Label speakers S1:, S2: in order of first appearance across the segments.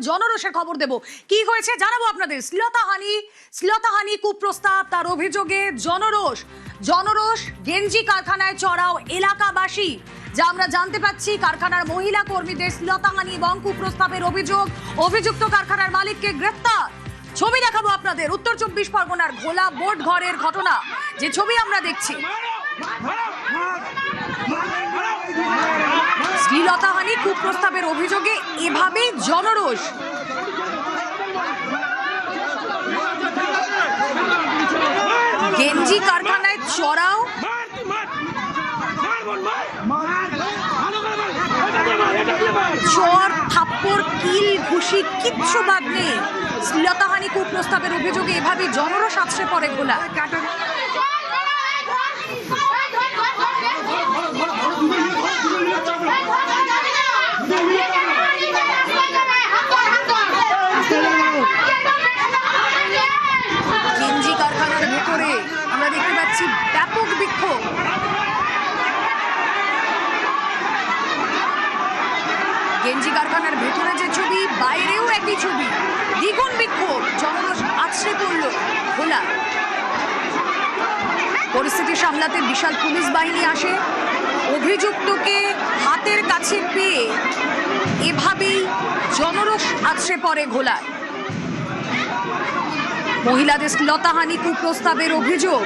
S1: জনরোষের খবর দেব কি হয়েছে জানাবো আপনাদের। শ্লীলতাহানি কুপ্রস্তাব, তার অভিযোগে জনরোষ গেঞ্জি কারখানায় চড়াও এলাকাবাসী। যা আমরা জানতে পাচ্ছি, কারখানার মহিলা কর্মীদের শ্লীলতাহানি এবং কুপ্রস্তাবের অভিযুক্ত কারখানার মালিককে গ্রেফতার। ছবি দেখাবো আপনাদের উত্তর 24 পরগনার ঘোলা বোর্ড ঘরের ঘটনা, যে ছবি আমরা দেখছি। শ্লীলতাহানি কুপ্রস্তাবের অভিযোগে এভাবেই জনরোষ। গেঞ্জি কারখানায় চড়াও, চর থাপ্পড় কিল ঘুষি কিচ্ছু বাদ নেই। শ্লীলতাহানি কুপ্রস্তাবের অভিযোগে এভাবেই জনরোষ আছড়ে পড়ে ঘোলা। গেঞ্জি কারখানার ভেতরে আমরা দেখতে পাচ্ছি ব্যাপক বিক্ষোভ। গেঞ্জি কারখানার ভেতরে যে ছবি, বাইরেও একই ছবি, দ্বিগুণ বিক্ষোভ। জনরোষ আছড়ে পড়ল ঘোলা। পরিস্থিতি সামলাতে বিশাল পুলিশ বাহিনী আসে। অভিযুক্তকে হাতের কাছে পেয়ে এভাবেই জনরোষ আছড়ে পড়ে ঘোলায়। মহিলাদের শ্লীলতাহানি কুপ্রস্তাবের অভিযোগ।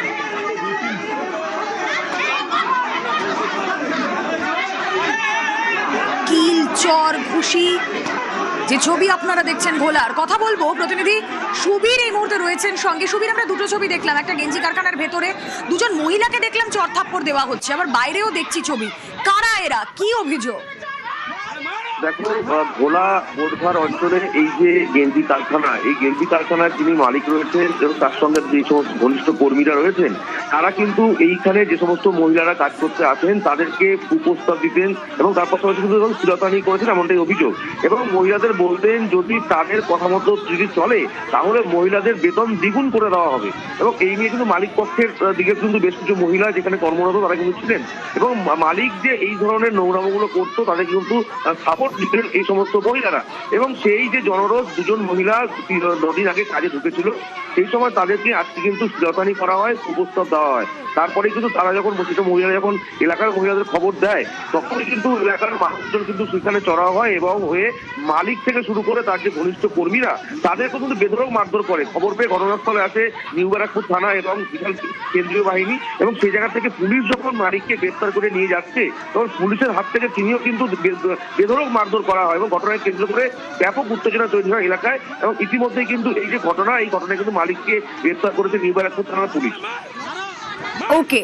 S1: কিল চর ঘুষি, যে ছবি আপনারা দেখছেন ঘোলার। কথা বলবো প্রতিনিধি সুবীর এই মুহূর্তে রয়েছেন সঙ্গে। সুবীর, আমরা দুটো ছবি দেখলাম, একটা গেঞ্জি কারখানার ভেতরে দুজন মহিলাকে দেখলাম চর থাপ্পড় দেওয়া হচ্ছে, আবার বাইরেও দেখছি ছবি। কারা এরা, কি অভিযোগ?
S2: দেখো, ভোলা বোটঘর অঞ্চলে এই যে গেঞ্জি কারখানা, এই গেঞ্জি কারখানার যিনি মালিক রয়েছেন এবং তার সঙ্গে যে সমস্ত ঘনিষ্ঠ কর্মীরা রয়েছেন, তারা কিন্তু এইখানে যে সমস্ত মহিলারা কাজ করতে আসেন তাদেরকে কুপ্রস্তাব দিতেন এবং তার পাশাপাশি কিন্তু শ্লীলতাহানি করেছেন, এমনটাই অভিযোগ। এবং মহিলাদের বলতেন যদি তাদের কথা মতো যদি চলে তাহলে মহিলাদের বেতন দ্বিগুণ করে দেওয়া হবে। এবং এই নিয়ে কিন্তু মালিক পক্ষের দিকে কিন্তু বেশ কিছু মহিলা যেখানে কর্মরত তারা কিন্তু ছিলেন, এবং মালিক যে এই ধরনের নোংরামোগুলো করতো তাদের কিন্তু সাপোর্ট দিতেন এই সমস্ত মহিলারা। এবং সেই যে জনরোষ, দুজন মহিলা 9 দিন আগে কাজে ঢুকেছিল, সেই সময় তাদেরকে আজকে কিন্তু শ্লীলতাহানি করা হয়, কুপ্রস্তাব দেওয়া হয়। তারপরে কিন্তু তারা যখন মহিলারা যখন এলাকার মহিলাদের খবর দেয়, তখনই কিন্তু এলাকার মানুষজন কিন্তু সেখানে চড়া হয় এবং হয়ে মালিক থেকে শুরু করে তার যে ঘনিষ্ঠ কর্মীরা তাদেরকে কিন্তু বেধড়ক মারধর করে। খবর পেয়ে ঘটনাস্থলে আসে নিউ ব্যারাকপুর থানা এবং বিশাল কেন্দ্রীয় বাহিনী, এবং সেই জায়গা থেকে পুলিশ যখন মালিককে গ্রেফতার করে নিয়ে যাচ্ছে তখন পুলিশের হাত থেকে তিনিও কিন্তু বেধড়ক মারধর করা হয় এবং ঘটনাকে কেন্দ্র করে ব্যাপক উত্তেজনা তৈরি হয় এলাকায়। এবং ইতিমধ্যেই কিন্তু এই যে ঘটনা, এই ঘটনায় কিন্তু মালিককে গ্রেফতার করেছে নিউ ব্যারাকপুর থানার পুলিশ।
S1: ওকে,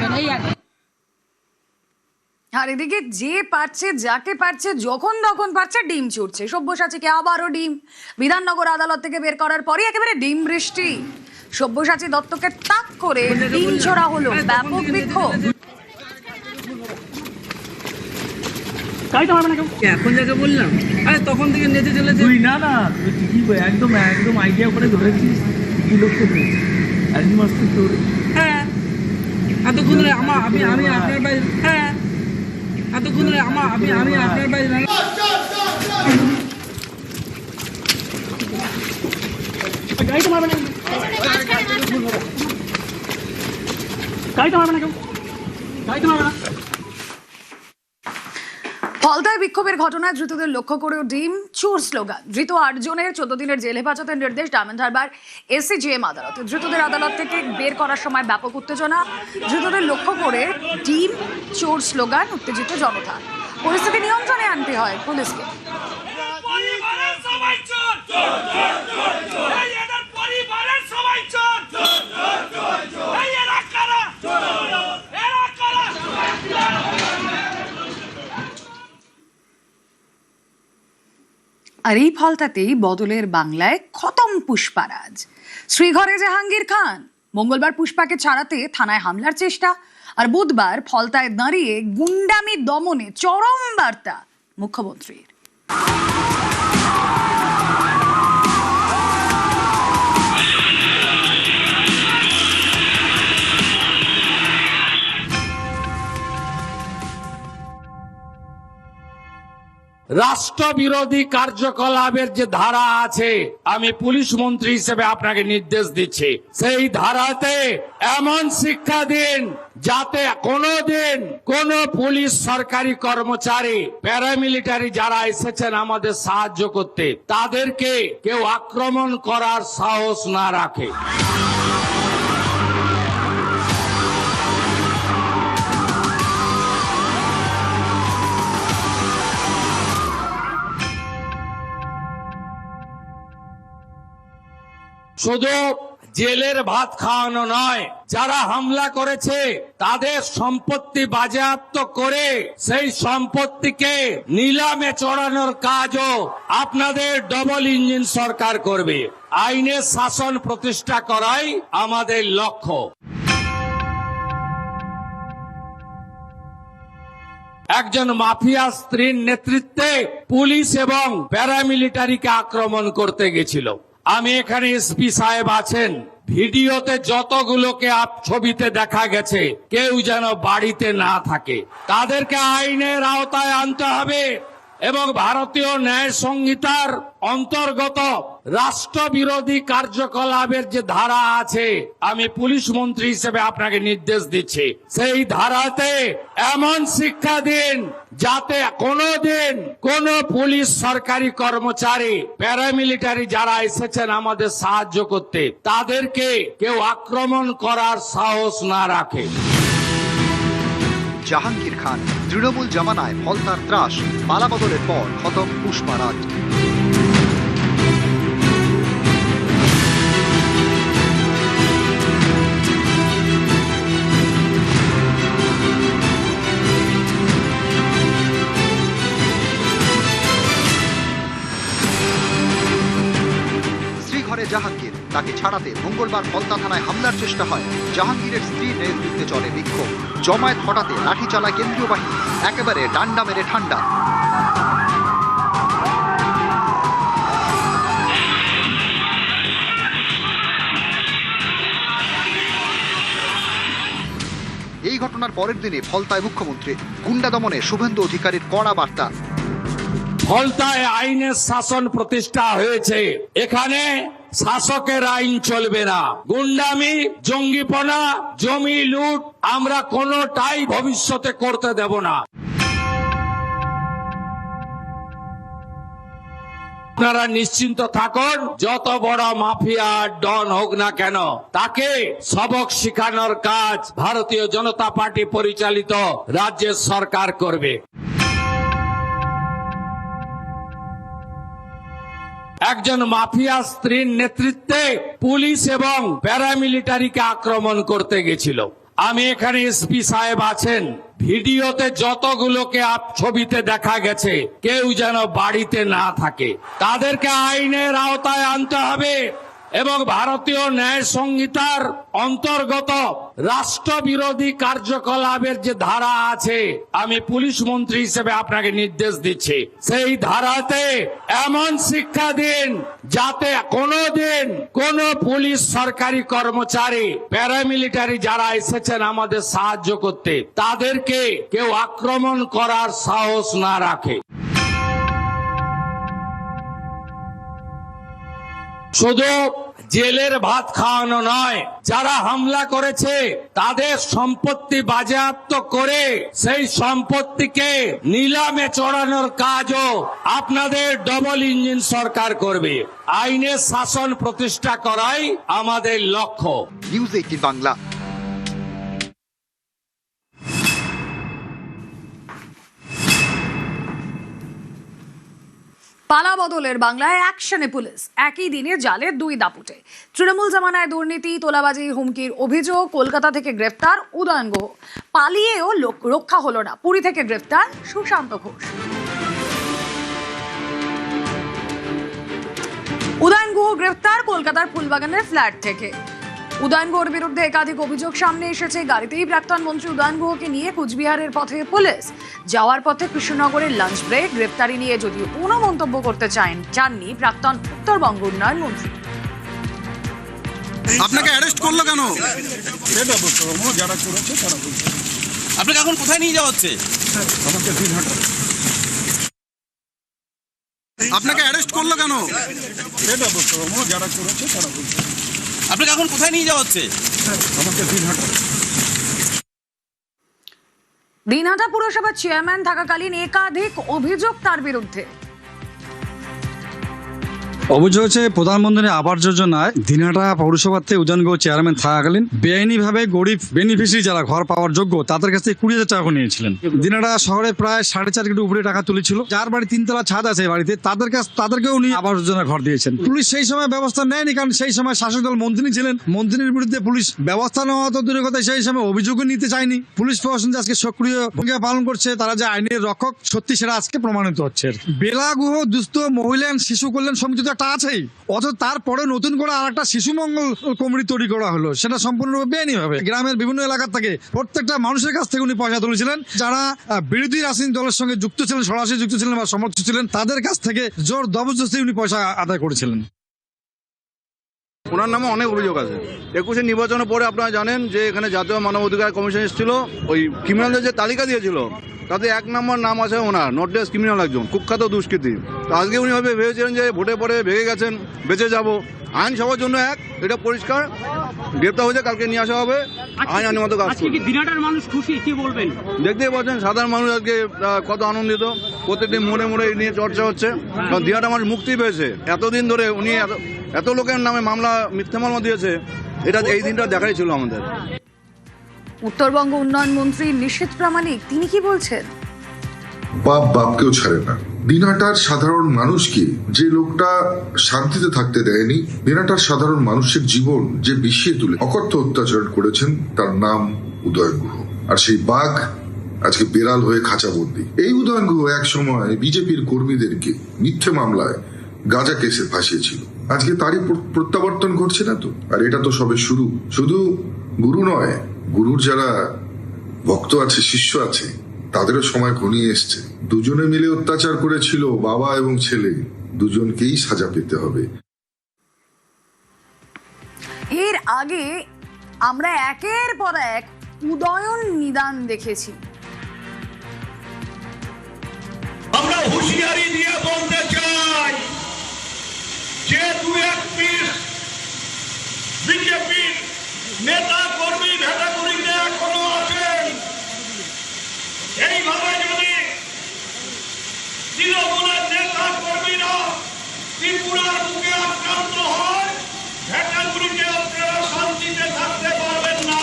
S3: করবেন, এই আর কি।
S1: আর এদিকে যে পারছে যাকে পারছে যখন তখন পারছে ডিম ছুটছে। সব্যসাচীকে আবারও ডিম। বিধাননগর আদালত থেকে বের করার পরে একেবারে ডিম বৃষ্টি। সব্যসাচী দত্তকে তাক করে ডিম ছোড়া হলো, ব্যাপক বিক্ষোভ।
S4: এখন যাকে বললাম, আরে তখন থেকে নেচে চলেছে।
S5: তুই না তুই ঠিকই একদম একদম আইডিয়া করে ধরেছিস, কি লক্ষ্য করেছিস একদম তোর।
S4: হ্যাঁ, এতক্ষণ ধরে আমি আপনার বাইরে। হ্যাঁ, এতক্ষণ ধরে আমি আপনার বাইরে।
S1: ফলতায় বিক্ষোভের ঘটনায় ধৃতদের লক্ষ্য করেও ডিম চোর স্লোগান। ধৃত 8 জনের 14 দিনের জেল হেফাজতের নির্দেশ ডায়মন্ড হারবার এসিজেএম আদালতে। ধৃতদের আদালত থেকে বের করার সময় ব্যাপক উত্তেজনা। ধৃতদের লক্ষ্য করে ডিম চোর স্লোগান, উত্তেজিত জনতা। পরিস্থিতি নিয়ন্ত্রণে আনতে হয় পুলিশকে। আর এই ফলতাতেই বদলের বাংলায় খতম পুষ্পারাজ। শ্রীঘরে জাহাঙ্গীর খান। মঙ্গলবার পুষ্পাকে ছাড়াতে থানায় হামলার চেষ্টা, আর বুধবার ফলতায় দাঁড়িয়ে গুন্ডামি দমনে চরম বার্তা মুখ্যমন্ত্রীর।
S6: রাষ্ট্রবিরোধী কার্যকলাপের যে ধারা আছে, আমি পুলিশ মন্ত্রী হিসেবে আপনাকে নির্দেশ দিচ্ছি, সেই ধারাতে এমন শিক্ষা দিন যাতে কোনোদিন কোন পুলিশ সরকারি কর্মচারী, প্যারামিলিটারি যারা এসেছেন আমাদের সাহায্য করতে, তাদেরকে কেউ আক্রমণ করার সাহস না রাখে। শুধু জেলের ভাত খাওয়ানো নয়, যারা হামলা করেছে তাদের সম্পত্তি বাজেয়াপ্ত করে সেই সম্পত্তিকে নিলামে চড়ানোর কাজও আপনাদের ডবল ইঞ্জিন সরকার করবে। আইনের শাসন প্রতিষ্ঠা করাই আমাদের লক্ষ্য। একজন মাফিয়া স্ত্রীর নেতৃত্বে পুলিশ এবং প্যারামিলিটারিকে আক্রমণ করতে গেছিল। আমি এখানে এসপি সাহেব আছেন, ভিডিওতে যতগুলোকে ছবিতে দেখা গেছে কেউ যেন বাড়িতে না থাকে। তাদেরকে আইনের আওতায় আনতে হবে এবং ভারতীয় ন্যায় সংহিতার অন্তর্গত রাষ্ট্রবিরোধী কার্যকলাপের যে ধারা আছে, আমি পুলিশ মন্ত্রী হিসেবে আপনাকে নির্দেশ দিচ্ছি, সেই ধারাতে এমন শিক্ষা দিন যাতে কোনোদিন কোন পুলিশ সরকারি কর্মচারী, প্যারামিলিটারি যারা এসেছেন আমাদের সাহায্য করতে, তাদেরকে কেউ আক্রমণ করার সাহস না রাখে।
S7: জাহাঙ্গীর খান, তৃণমূল জামানায় ফলতার ত্রাস, পালাবদলের পর খতম পুষ্পারাজ। শ্রীঘরে জাহাঙ্গীর, তাকে ছাড়াতে মঙ্গলবার ফলতা থানায় হামলার চেষ্টা হয়। জাহাঙ্গীরের স্ত্রীর নেতৃত্বে চলে বিক্ষোভ। জমায়েত হটাতে লাঠি চালায় কেন্দ্রীয় বাহিনী, একেবারে ডান্ডা মেরে ঠান্ডা। এই ঘটনার পরের দিনে ফলতায় মুখ্যমন্ত্রী, গুন্ডা দমনে শুভেন্দু অধিকারীর কড়া বার্তা।
S6: ফলতায় আইনের শাসন প্রতিষ্ঠা হয়েছে, এখানে শাসকের আইন চলবে না। গুন্ডামি, জঙ্গিপনা, জমি লুট আমরা কোনোটাই ভবিষ্যতে করতে দেব না। আপনারা নিশ্চিন্ত থাকুন, যত বড় মাফিয়া ডন হোক না কেন, তাকে সবক শেখানোর কাজ ভারতীয় জনতা পার্টি পরিচালিত রাজ্যের সরকার করবে। একজন মাফিয়া স্ত্রীর নেতৃত্বে পুলিশ এবং প্যারামিলিটারিকে আক্রমণ করতে গেছিল। আমি এখানে এসপি সাহেব আছেন, ভিডিওতে যতগুলোকে ছবিতে দেখা গেছে কেউ যেন বাড়িতে না থাকে, তাদেরকে আইনের আওতায় আনতে হবে এবং ভারতীয় ন্যায় সংহিতার অন্তর্গত রাষ্ট্রবিরোধী কার্যকলাপের যে ধারা আছে, আমি পুলিশ মন্ত্রী হিসেবে আপনাকে নির্দেশ দিচ্ছি, সেই ধারাতে এমন শিক্ষা দিন যাতে কোনোদিন কোন পুলিশ সরকারি কর্মচারী, প্যারামিলিটারি যারা এসেছেন আমাদের সাহায্য করতে, তাদেরকে কেউ আক্রমণ করার সাহস না রাখে। শুধু জেলের ভাত খাওয়ানো নয়, যারা হামলা করেছে তাদের সম্পত্তি বাজেয়াপ্ত করে সেই সম্পত্তিকে নিলামে চড়ানোর কাজও আপনাদের ডবল ইঞ্জিন সরকার করবে। আইনের শাসন প্রতিষ্ঠা করাই আমাদের লক্ষ্য।
S7: নিউজ 18 বাংলা।
S1: পালা বদলের বাংলায় অ্যাকশনে পুলিশ, একই দিনে জালে 2 দাপুটে। তৃণমূল জামানায় দুর্নীতি, তোলাবাজি, হুমকির অভিযোগ, কলকাতা থেকে গ্রেফতার উদয়ন গুহ। পালিয়েও রক্ষা হলো না, পুরী থেকে গ্রেফতার সুশান্ত ঘোষ। উদয়ন গুহ গ্রেফতার কলকাতার ফুলবাগানের ফ্ল্যাট থেকে। উদয়ন গুহর বিরুদ্ধে একাধিক অভিযোগ সামনে এসেছে। গাড়িতেই প্রাক্তন মন্ত্রী উদয়ন গুহকে নিয়ে কুচবিহারের পথে পুলিশ। যাওয়ার পথে কৃষ্ণনগরের লাঞ্চ ব্রেক। গ্রেফতারি নিয়ে যদিও কোনো মন্তব্য করতে চাননি প্রাক্তন উত্তরবঙ্গ উন্নয়ন মন্ত্রী।
S3: আপনাকে অ্যারেস্ট করলো কেন? সেটা বলতে পারবো, যারা করেছে তারা বলছে। আপনাকে এখন কোথায় নিয়ে যাওয়া হচ্ছে? আমাকে দিনহাটা। আপনাকে অ্যারেস্ট করলো কেন? সেটা বলতে পারবো, যারা করেছে তারা বলছে। আপনাকে এখন কোথায় নিয়ে যাওয়া হচ্ছে? আমাকে দিনহাটা।
S1: দিনহাটা পুরসভার চেয়ারম্যান থাকাকালীন একাধিক অভিযোগ তার বিরুদ্ধে।
S8: অভিযোগ হচ্ছে প্রধানমন্ত্রী আবাস যোজনায় দিনহাটা পৌরসভাতে উদয়ন গুহ চেয়ারম্যান থাকাকালীন বেআইনিভাবে গরিব বেনিফিশিয়ারি যারা ঘর পাওয়ার যোগ্য তাদের কাছ থেকে 20,000 টাকা নিয়েছিলেন। দিনহাটা শহরে প্রায় 4.5 কোটি উপরে টাকা তুলেছিল। যার বাড়ি 3 তলা ছাদ আছে বাড়িতে তাদেরকেও নিয়ে আবাস যোজনা ঘর দিয়েছেন। পুলিশ সেই সময় ব্যবস্থা নেয়নি, কারণ সেই সময় শাসক দল মন্ত্রী ছিলেন। মন্ত্রীর বিরুদ্ধে পুলিশ ব্যবস্থা নেওয়া তো দূরের কথা, সেই সময় অভিযোগও নিতে চায়নি। পুলিশ প্রশাসন যে আজকে সক্রিয় ভূমিকা পালন করছে, তারা যে আইনের রক্ষক সত্যি সেটা আজকে প্রমাণিত হচ্ছে। বেলা গুহ দুস্থ মহিলা শিশু কল্যাণ সমিতি আছেই, অথচ তারপরে নতুন করে আর একটা শিশু মঙ্গল কমিটি তৈরি করা হলো, সেটা সম্পূর্ণরূপে বেআইনিভাবে। গ্রামের বিভিন্ন এলাকা থেকে প্রত্যেকটা মানুষের কাছ থেকে উনি পয়সা তুলেছিলেন। যারা বিরোধী রাজনৈতিক দলের সঙ্গে যুক্ত ছিলেন, সরাসরি যুক্ত ছিলেন বা সমর্থক ছিলেন, তাদের কাছ থেকে জোর জবরদস্তি উনি পয়সা আদায় করেছিলেন।
S3: ওনার নামে অনেক অভিযোগ আছে। 21 নির্বাচনের পরে আপনারা জানেন যে এখানে জাতীয় মানবাধিকার কমিশন এসেছিল, ওই ক্রিমিনালদের যে তালিকা দিয়েছিল তাতে 1 নম্বর নাম আছে ওনার, নোটলেস ক্রিমিনাল, একজন কুখ্যাত দুষ্কৃতী। তো আজকে উনি ভেবেছিলেন যে ভোটে পরে ভেঙে গেছেন, বেঁচে যাব। আইন সবার জন্য এক, এটা পরিষ্কার। গ্রেপ্তার হয়েছে, কালকে নিয়ে আসা হবে, আইন আইনের মতো কাজ করবে।
S9: দিনহাটার মানুষ খুশি, কি বলবেন?
S3: দেখতেই পাচ্ছেন সাধারণ মানুষ আজকে কত আনন্দিত। প্রত্যেকদিন মোড়ে মোড়ে এই নিয়ে চর্চা হচ্ছে, কারণ দিনহাটা মানুষ মুক্তি পেয়েছে। এতদিন ধরে উনি এত লোকের নামে মামলা, মিথ্যা মামলা দিয়েছে, এটা এই দিনটা দেখাই ছিল আমাদের।
S1: উত্তরবঙ্গ উন্নয়ন মন্ত্রী নিশীথ প্রামাণিক, তিনি কি বলছেন?
S10: বাপ বাপকেও ছাড়ে না। দিনহাটার সাধারণ মানুষকে যে লোকটা শান্তিতে থাকতে দেয়নি, দিনহাটার সাধারণ মানুষের জীবন যে বিষিয়ে তুলে অকথ্য অত্যাচার করেছেন, তার নাম উদয়ন গুহ। আর সেই বাঘ আজকে বেড়াল হয়ে খাঁচাবন্দি। এই উদয়ন গুহ এক সময় বিজেপির কর্মীদেরকে মিথ্যে মামলায় গাঁজা কেসে ফাঁসিয়েছিল। আজকে তারই প্রত্যাবর্তন ঘটছে না তো? আর এটা তো সবে শুরু। শুধু গুরু নয়, গুরুর যারা ভক্ত আছে, শিষ্য আছে, তাদেরও সময় ঘনিয়ে এসছে। দুজনে মিলে অত্যাচার করেছিল, বাবা এবং ছেলে, দুজনকেই সাজা পেতে হবে।
S1: এর আগে আমরা একের পর এক উদয়ন নিদান দেখেছি।
S6: আমরা হুঁশিয়ারি দিয়ে বলতে চাই যে 2-1 পিস বিজেপির নেতা কর্মী ভেটাগুড়িতে এখনো আছেন। এইভাবে যদি তৃণমূলের নেতা কর্মীরা ত্রিপুরার বুকে আক্রান্ত হয়, ভেটাগুড়িতে আপনারা শান্তিতে থাকতে পারবেন না,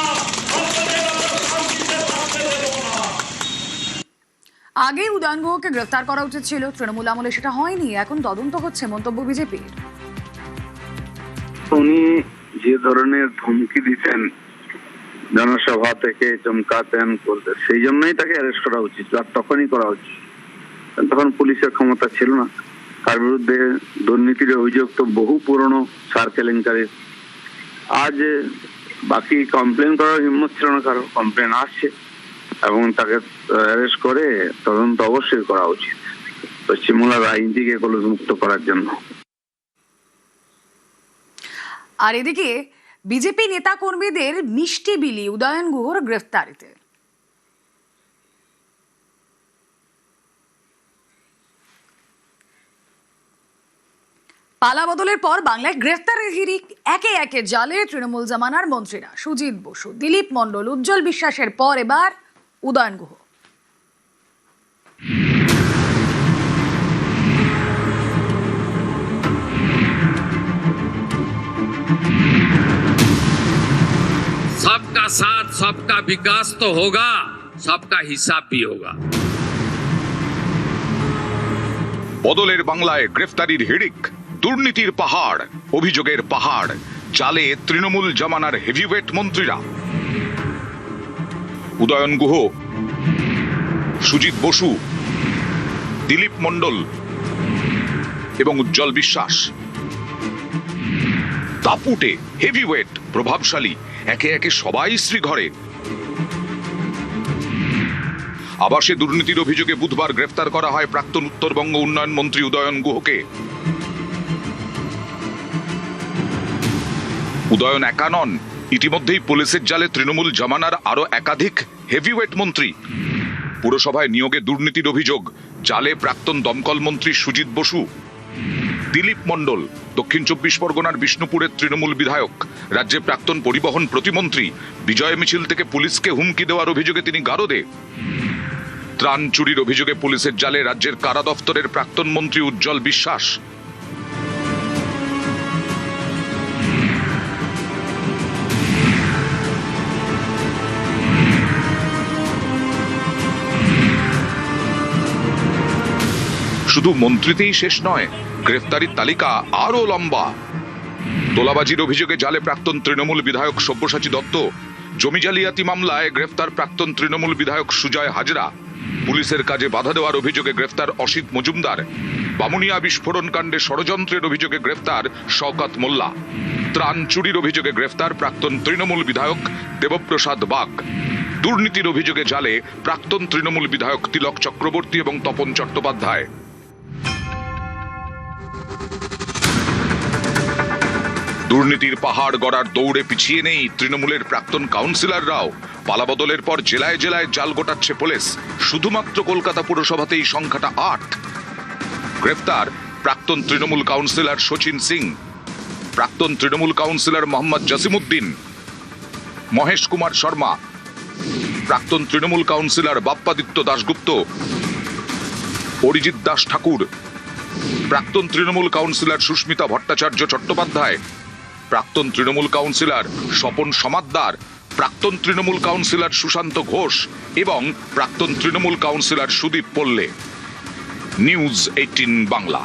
S6: আপনাদের শান্তিতে থাকতে দেব না।
S1: আগে উদয়ন গুহকে গ্রেফতার করা উচিত ছিল, তৃণমূল আমলে সেটা হয়নি, এখন তদন্ত হচ্ছে মন্তব্য বিজেপির।
S2: উনি যে ধরনের ধমকি দিচ্ছেন
S3: জনসভা থেকে চমকাতেন করতে, সেই জন্যই তাকে অ্যারেস্ট করা উচিত, আর তখনই করা উচিত। তখন পুলিশের ক্ষমতা ছিল না। তার বিরুদ্ধে দুর্নীতির অভিযোগ তো বহু পুরনো, সার কেলেঙ্কারির। আজ বাকি কমপ্লেন করার হিম্মত ছিল না কারো, কমপ্লেন আসছে এবং তাকে অ্যারেস্ট করে তদন্ত অবশ্যই করা উচিত পশ্চিমবাংলার রাজনীতিকে কলুষ মুক্ত করার জন্য।
S1: আর এদিকে বিজেপি নেতা কর্মীদের মিষ্টি বিলি উদয়ন গুহর গ্রেফতারিতে। পালা বদলের পর বাংলায় গ্রেফতারের হিড়িক একে একে জালে তৃণমূল জামানার মন্ত্রীরা সুজিত বসু, দিলীপ মণ্ডল, উজ্জ্বল বিশ্বাসের পর এবার উদয়ন গুহ।
S6: सबका साथ सबका विकास तो होगा, सबका हिसाब भी होगा।
S11: বদলের বাংলায় গ্রেফতারির হিড়িক, দুর্নীতির পাহাড়, অভিযোগের পাহাড়, জালে তৃণমূল জামানার হেভিওয়েট মন্ত্রীরা। উদয়ন গুহ, সুজিত বসু, দিলীপ মণ্ডল এবং উজ্জ্বল বিশ্বাস, দাপুটে, হেভিওয়েট, প্রভাবশালী, একে একে সবাই শ্রীঘরে। আবাসে দুর্নীতির অভিযোগে বুধবার গ্রেফতার করা হয় প্রাক্তন উত্তরবঙ্গ উন্নয়ন মন্ত্রী উদয়ন গুহকে। উদয়ন একা নন, ইতিমধ্যেই পুলিশের জালে তৃণমূল জামানার আরো একাধিক হেভিওয়েট মন্ত্রী। পুরসভায় নিয়োগে দুর্নীতির অভিযোগ, জালে প্রাক্তন দমকল মন্ত্রী সুজিত বসু। দিলীপ মণ্ডল, দক্ষিণ 24 পরগনার বিষ্ণুপুরের তৃণমূল বিধায়ক, রাজ্যে প্রাক্তন পরিবহন প্রতিমন্ত্রী। বিজয় মিছিল থেকে পুলিশকে হুমকি দেওয়ার অভিযোগে তিনি গারদে। ত্রাণ চুরির অভিযোগে পুলিশের জালে রাজ্যের কারা দফতরের প্রাক্তন মন্ত্রী উজ্জ্বল বিশ্বাস। শুধু মন্ত্রীতেই শেষ নয়, গ্রেফতারির তালিকা আরো লম্বা। তোলাবাজির অভিযোগে জালে প্রাক্তন তৃণমূল বিধায়ক সব্যসাচী দত্ত। জমি জালিয়াতি মামলায় গ্রেফতার প্রাক্তন তৃণমূল বিধায়ক সুজয় হাজরা। পুলিশের কাজে বাধা দেওয়ার অভিযোগে গ্রেফতার অসিত মজুমদার। বামুনিয়া বিস্ফোরণ কাণ্ডে ষড়যন্ত্রের অভিযোগে গ্রেফতার শওকত মোল্লা। ত্রাণ চুরির অভিযোগে গ্রেফতার প্রাক্তন তৃণমূল বিধায়ক দেবপ্রসাদ বাগ। দুর্নীতির অভিযোগে জালে প্রাক্তন তৃণমূল বিধায়ক তিলক চক্রবর্তী এবং তপন চট্টোপাধ্যায়। দুর্নীতির পাহাড় গড়ার দৌড়ে পিছিয়ে নেই তৃণমূলের প্রাক্তন কাউন্সিলররাও। পালাবদলের পর জেলায় জেলায় জাল গোটাচ্ছে পুলিশ। শুধুমাত্র কলকাতা পুরসভাতেই সংখ্যাটা 8। গ্রেফতার প্রাক্তন তৃণমূল কাউন্সিলর শচীন সিং, প্রাক্তন তৃণমূল কাউন্সিলর মোহাম্মদ জসিমউদ্দিন, মহেশ কুমার শর্মা, প্রাক্তন তৃণমূল কাউন্সিলর বাপ্পাদিত্য দাশগুপ্ত, অরিজিৎ দাস ঠাকুর, প্রাক্তন তৃণমূল কাউন্সিলর সুস্মিতা ভট্টাচার্য চট্টোপাধ্যায়, প্রাক্তন তৃণমূল কাউন্সিলর স্বপন সমাদ্দার, প্রাক্তন তৃণমূল কাউন্সিলর সুশান্ত ঘোষ এবং প্রাক্তন তৃণমূল কাউন্সিলর সুদীপ পল্লে। নিউজ 18 বাংলা।